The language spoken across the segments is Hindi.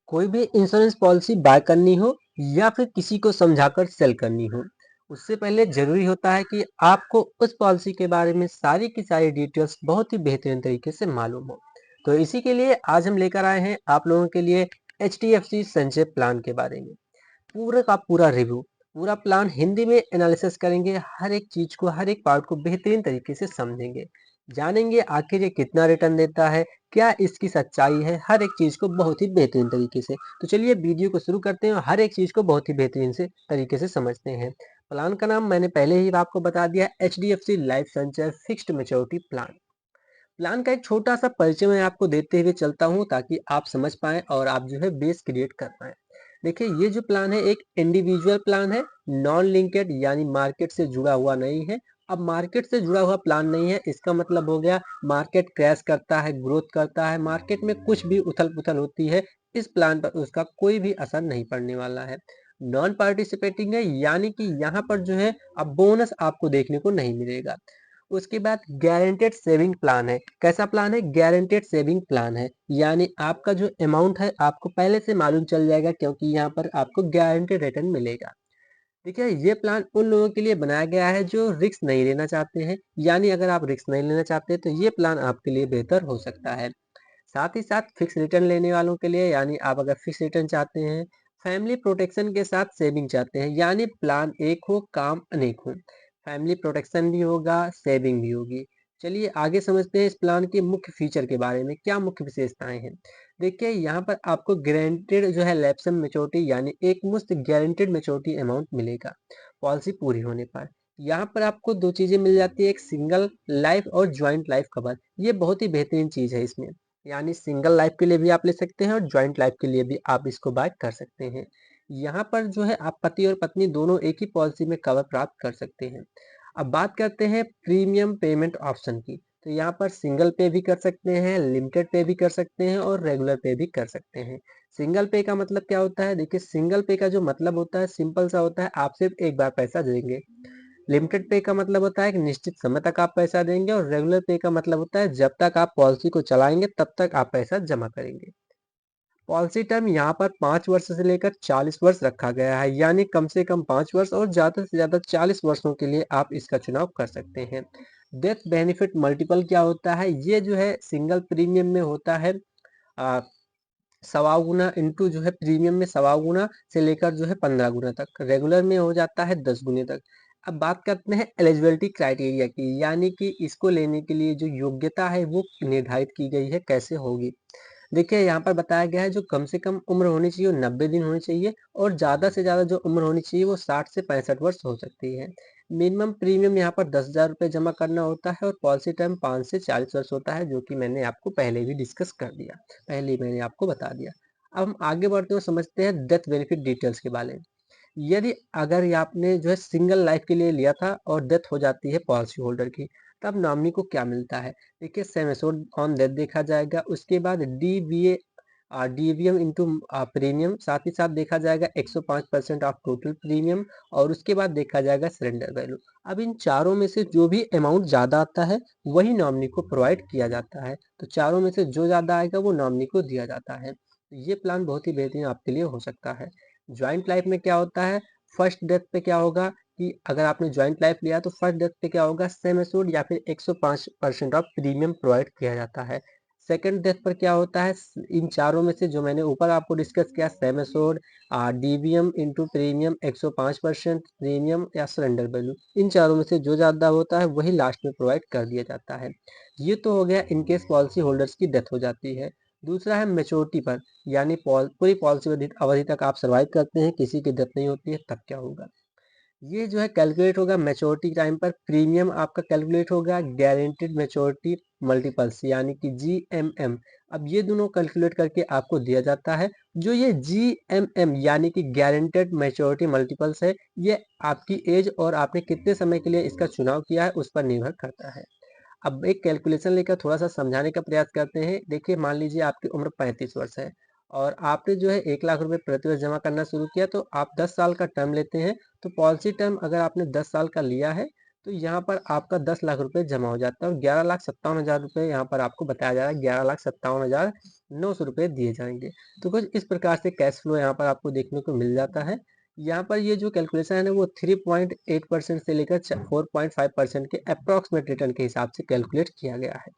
कोई भी इंश्योरेंस पॉलिसी बाय करनी हो या फिर किसी को समझाकर सेल करनी हो, उससे पहले जरूरी होता है कि आपको उस पॉलिसी के बारे में सारी की सारी डिटेल्स बहुत ही बेहतरीन तरीके से मालूम हो। तो इसी के लिए आज हम लेकर आए हैं आप लोगों के लिए HDFC संचय प्लान के बारे में पूरा का पूरा रिव्यू, पूरा प्लान हिंदी में एनालिसिस करेंगे। हर एक चीज को, हर एक पार्ट को बेहतरीन तरीके से समझेंगे, जानेंगे आखिर ये कितना रिटर्न देता है, क्या इसकी सच्चाई है, हर एक चीज को बहुत ही बेहतरीन तरीके से। तो चलिए वीडियो को शुरू करते हैं और हर एक चीज को बहुत ही बेहतरीन से तरीके से समझते हैं। प्लान का नाम मैंने पहले ही आपको बता दिया, HDFC लाइफ संचय फिक्स्ड मैच्योरिटी प्लान। प्लान का एक छोटा सा परिचय मैं आपको देते हुए चलता हूँ ताकि आप समझ पाएं और आप जो है बेस क्रिएट कर पाएं। देखिए, ये जो प्लान है एक इंडिविजुअल प्लान है, नॉन लिंकेड यानी मार्केट से जुड़ा हुआ नहीं है। अब मार्केट से जुड़ा हुआ प्लान नहीं है, इसका मतलब हो गया मार्केट क्रैश करता है, ग्रोथ करता है, मार्केट में कुछ भी उथल पुथल होती है, इस प्लान पर उसका कोई भी असर नहीं पड़ने वाला है। नॉन पार्टिसिपेटिंग है यानी कि यहाँ पर जो है अब बोनस आपको देखने को नहीं मिलेगा। उसके बाद गारंटेड सेविंग प्लान है। कैसा प्लान है? गारंटेड सेविंग प्लान है, यानी आपका जो अमाउंट है आपको पहले से मालूम चल जाएगा क्योंकि यहाँ पर आपको गारंटेड रिटर्न मिलेगा। ठीक है, ये प्लान उन लोगों के लिए बनाया गया है जो रिस्क नहीं लेना चाहते हैं, यानी अगर आप रिस्क नहीं लेना चाहते तो ये प्लान आपके लिए बेहतर हो सकता है। साथ ही साथ फिक्स रिटर्न लेने वालों के लिए, यानी आप अगर फिक्स रिटर्न चाहते हैं, फैमिली प्रोटेक्शन के साथ सेविंग चाहते हैं, यानी प्लान एक हो काम अनेक हो, फैमिली प्रोटेक्शन भी होगा, सेविंग भी होगी। चलिए आगे समझते हैं इस प्लान के मुख्य फीचर के बारे में, क्या मुख्य विशेषताएं हैं। देखिए, यहाँ पर आपको गारंटेड जो है लैप्सम मेच्योरिटी यानी एक मुश्त गारंटेड मेच्योरिटी अमाउंट मिलेगा पॉलिसी पूरी होने पर। यहाँ पर आपको दो चीजें मिल जाती है, एक सिंगल लाइफ और ज्वाइंट लाइफ कवर। ये बहुत ही बेहतरीन चीज है इसमें, यानी सिंगल लाइफ के लिए भी आप ले सकते हैं और ज्वाइंट लाइफ के लिए भी आप इसको बाय कर सकते हैं। यहाँ पर जो है आप पति और पत्नी दोनों एक ही पॉलिसी में कवर प्राप्त कर सकते हैं। अब बात करते हैं प्रीमियम पेमेंट ऑप्शन की। तो यहाँ पर सिंगल पे भी कर सकते हैं, लिमिटेड पे भी कर सकते हैं और रेगुलर पे भी कर सकते हैं। सिंगल पे का मतलब क्या होता है? देखिए, सिंगल पे का जो मतलब होता है सिंपल सा होता है, आप सिर्फ एक बार पैसा देंगे। लिमिटेड पे का मतलब होता है कि निश्चित समय तक आप पैसा देंगे और रेगुलर पे का मतलब होता है जब तक आप पॉलिसी को चलाएंगे तब तक आप पैसा जमा करेंगे। पॉलिसी टर्म यहाँ पर 5 वर्ष से लेकर 40 वर्ष रखा गया है, यानी कम से कम 5 वर्ष और ज्यादा से ज्यादा 40 वर्षों के लिए आप इसका चुनाव कर सकते हैं। डेथ बेनिफिट मल्टीपल क्या होता है? ये जो है सिंगल प्रीमियम में होता है आ, 1.25 गुना इंटू जो है प्रीमियम में 1.25 गुना से लेकर जो है 15 गुना तक, रेगुलर में हो जाता है 10 गुने तक। अब बात करते हैं एलिजिबिलिटी क्राइटेरिया की, यानी कि इसको लेने के लिए जो योग्यता है वो निर्धारित की गई है, कैसे होगी। देखिए, यहाँ पर बताया गया है जो कम से कम उम्र होनी चाहिए वो 90 दिन होनी चाहिए और ज़्यादा से ज़्यादा जो उम्र होनी चाहिए वो 60 से 65 वर्ष हो सकती है। मिनिमम प्रीमियम यहाँ पर 10,000 रुपये जमा करना होता है और पॉलिसी टर्म 5 से 40 वर्ष होता है, जो कि मैंने आपको पहले भी डिस्कस कर दिया, पहले ही मैंने आपको बता दिया। अब हम आगे बढ़ते हुए समझते हैं डेथ बेनिफिट डिटेल्स के बारे में। यदि अगर ये आपने जो है सिंगल लाइफ के लिए लिया था और डेथ हो जाती है पॉलिसी होल्डर की, तब नॉमिनी को क्या मिलता है? देखिए, सेम एश्योर्ड ऑन डेथ देखा जाएगा, उसके बाद डीबीए डीवीएम इंटू प्रीमियम, साथ ही साथ देखा जाएगा 105% ऑफ टोटल प्रीमियम, और उसके बाद देखा जाएगा सरेंडर वैल्यू। अब इन चारों में से जो भी अमाउंट ज़्यादा आता है वही नॉमिनी को प्रोवाइड किया जाता है। तो चारों में से जो ज़्यादा आएगा वो नॉमिनी को दिया जाता है। तो ये प्लान बहुत ही बेहतरीन आपके लिए हो सकता है। ज्वाइंट लाइफ में क्या होता है? फर्स्ट डेथ पे क्या होगा कि अगर आपने ज्वाइंट लाइफ लिया तो फर्स्ट डेथ पे क्या होगा, सेम एश्योर्ड या फिर 105% ऑफ प्रीमियम प्रोवाइड किया जाता है। सेकंड डेथ पर क्या होता है? इन चारों में से जो मैंने ऊपर आपको डिस्कस किया, same assured, DBM into premium, 105% premium या सरेंडर वैल्यू, इन चारों में से जो ज़्यादा होता है वही लास्ट में प्रोवाइड कर दिया जाता है। ये तो हो गया इनकेस पॉलिसी होल्डर्स की डेथ हो जाती है। दूसरा है मेच्योरिटी पर, यानी पूरी पॉलिसी अवधि अवधि तक आप सर्वाइव करते हैं, किसी की डेथ नहीं होती है, तब क्या होगा? ये जो है कैलकुलेट होगा मैच्योरिटी टाइम पर। प्रीमियम आपका कैलकुलेट होगा गारंटीड मैच्योरिटी मल्टीपल्स, यानी कि GMM। अब ये दोनों कैलकुलेट करके आपको दिया जाता है। जो ये GMM यानी कि गारंटेड मैच्योरिटी मल्टीपल्स है, ये आपकी एज और आपने कितने समय के लिए इसका चुनाव किया है उस पर निर्भर करता है। अब एक कैलकुलेशन लेकर थोड़ा सा समझाने का प्रयास करते हैं। देखिए, मान लीजिए आपकी उम्र 35 वर्ष है और आपने जो है 1 लाख रुपए प्रति वर्ष जमा करना शुरू किया, तो आप 10 साल का टर्म लेते हैं। तो पॉलिसी टर्म अगर आपने 10 साल का लिया है तो यहाँ पर आपका 10 लाख रुपए जमा हो जाता है और 11,57,000 रुपए यहाँ पर आपको बताया जा रहा है, 11,57,900 रुपए दिए जाएँगे। तो कुछ इस प्रकार से कैश फ्लो यहाँ पर आपको देखने को मिल जाता है। यहाँ पर ये जो कैलकुलेशन है ना वो 3.8% से लेकर 4.5% के अप्रॉक्सिमेट रिटर्न के हिसाब से कैलकुलेट किया गया है।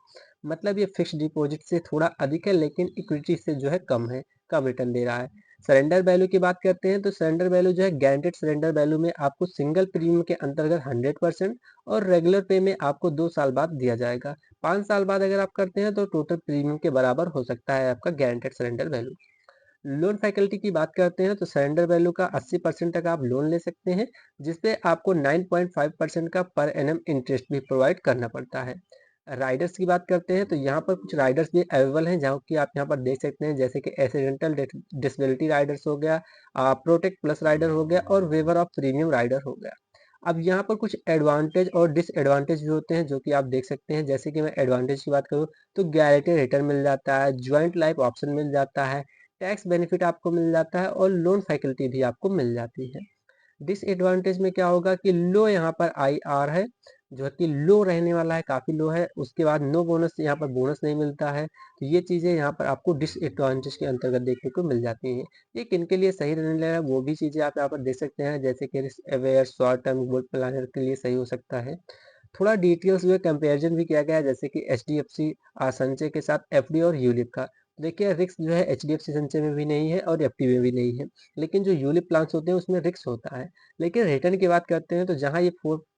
मतलब ये फिक्स्ड डिपॉजिट से थोड़ा अधिक है, लेकिन इक्विटी से जो है कम है, कम रिटर्न दे रहा है। सरेंडर वैल्यू की बात करते हैं तो सरेंडर वैल्यू जो है गारंटेड सरेंडर वैल्यू में आपको सिंगल प्रीमियम के अंतर्गत 100% और रेगुलर पे में आपको 2 साल बाद दिया जाएगा। 5 साल बाद अगर आप करते हैं तो टोटल प्रीमियम के बराबर हो सकता है आपका guaranteed surrender value. Loan faculty की बात करते हैं तो सरेंडर वैल्यू का 80% तक आप लोन ले सकते हैं, जिसपे आपको 9.5% का पर एनम इंटरेस्ट भी प्रोवाइड करना पड़ता है। राइडर्स की बात करते हैं तो यहाँ पर कुछ राइडर्स भी अवेलेबल हैं, जहाँ कि आप यहाँ पर देख सकते हैं, जैसे कि एक्सीडेंटल डिसेबिलिटी राइडर्स हो गया, प्रोटेक्ट प्लस राइडर हो गया और वेवर ऑफ प्रीमियम राइडर हो गया। अब यहाँ पर कुछ एडवांटेज और डिसएडवांटेज भी होते हैं, जो कि आप देख सकते हैं। जैसे कि मैं एडवांटेज की बात करूँ तो गारंटी रिटर्न मिल जाता है, ज्वाइंट लाइफ ऑप्शन मिल जाता है, टैक्स बेनिफिट आपको मिल जाता है और लोन फैकल्टी भी आपको मिल जाती है। डिसएडवांटेज में क्या होगा कि लो यहाँ पर आईआर है, जो है कि लो रहने वाला है, काफ़ी लो है। उसके बाद नो बोनस, यहाँ पर बोनस नहीं मिलता है। तो ये चीज़ें यहाँ पर आपको डिसएडवांटेज के अंतर्गत देखने को मिल जाती हैं। ये किनके लिए सही रहने लगा है वो भी चीज़ें आप यहाँ पर देख सकते हैं, जैसे कि risk aware short term gold planner के लिए सही हो सकता है। थोड़ा डिटेल्स में कंपैरिजन भी किया गया है, जैसे कि एचडीएफसी संचय के साथ एफडी और यूलिप का। देखिए रिस्क जो है एचडीएफसी संचय में भी नहीं है और एफडी में भी नहीं है, लेकिन जो यूलिप प्लान्स होते हैं उसमें रिस्क होता है। लेकिन रिटर्न की बात करते हैं तो जहाँ ये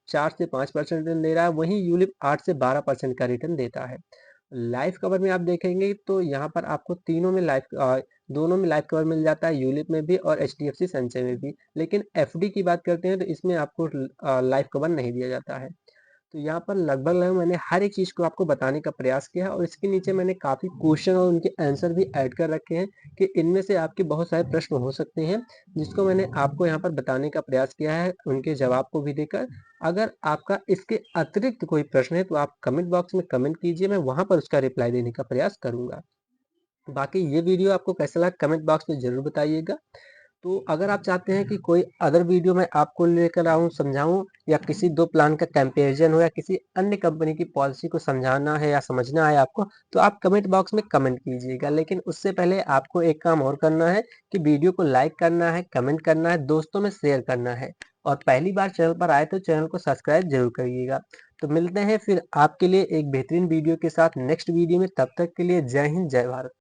4 से 5% रिटर्न दे रहा है, वहीं यूलिप 8 से 12% का रिटर्न देता है। लाइफ कवर में आप देखेंगे तो यहाँ पर आपको तीनों में दोनों में लाइफ कवर मिल जाता है, यूलिप में भी और एचडीएफसी संचय में भी। लेकिन एफडी की बात करते हैं तो इसमें आपको लाइफ कवर नहीं दिया जाता है। तो यहाँ पर लगभग-लगभग मैंने हर एक चीज़ को आपको बताने का प्रयास किया है और इसके नीचे मैंने काफ़ी क्वेश्चन और उनके आंसर भी ऐड कर रखे हैं कि इनमें से आपके बहुत सारे प्रश्न हो सकते हैं, जिसको मैंने आपको यहाँ पर बताने का प्रयास किया है, उनके जवाब को भी देकर। अगर आपका इसके अतिरिक्त कोई प्रश्न है तो आप कमेंट बॉक्स में कमेंट कीजिए, मैं वहाँ पर उसका रिप्लाई देने का प्रयास करूँगा। बाकी ये वीडियो आपको कैसा लगा कमेंट बॉक्स में ज़रूर बताइएगा। तो अगर आप चाहते हैं कि कोई अदर वीडियो मैं आपको लेकर आऊँ, समझाऊँ या किसी 2 प्लान का कंपैरिजन हो या किसी अन्य कंपनी की पॉलिसी को समझाना है या समझना है आपको, तो आप कमेंट बॉक्स में कमेंट कीजिएगा। लेकिन उससे पहले आपको एक काम और करना है कि वीडियो को लाइक करना है, कमेंट करना है, दोस्तों में शेयर करना है और पहली बार चैनल पर आए तो चैनल को सब्सक्राइब ज़रूर करिएगा। तो मिलते हैं फिर आपके लिए एक बेहतरीन वीडियो के साथ नेक्स्ट वीडियो में, तब तक के लिए जय हिंद, जय भारत।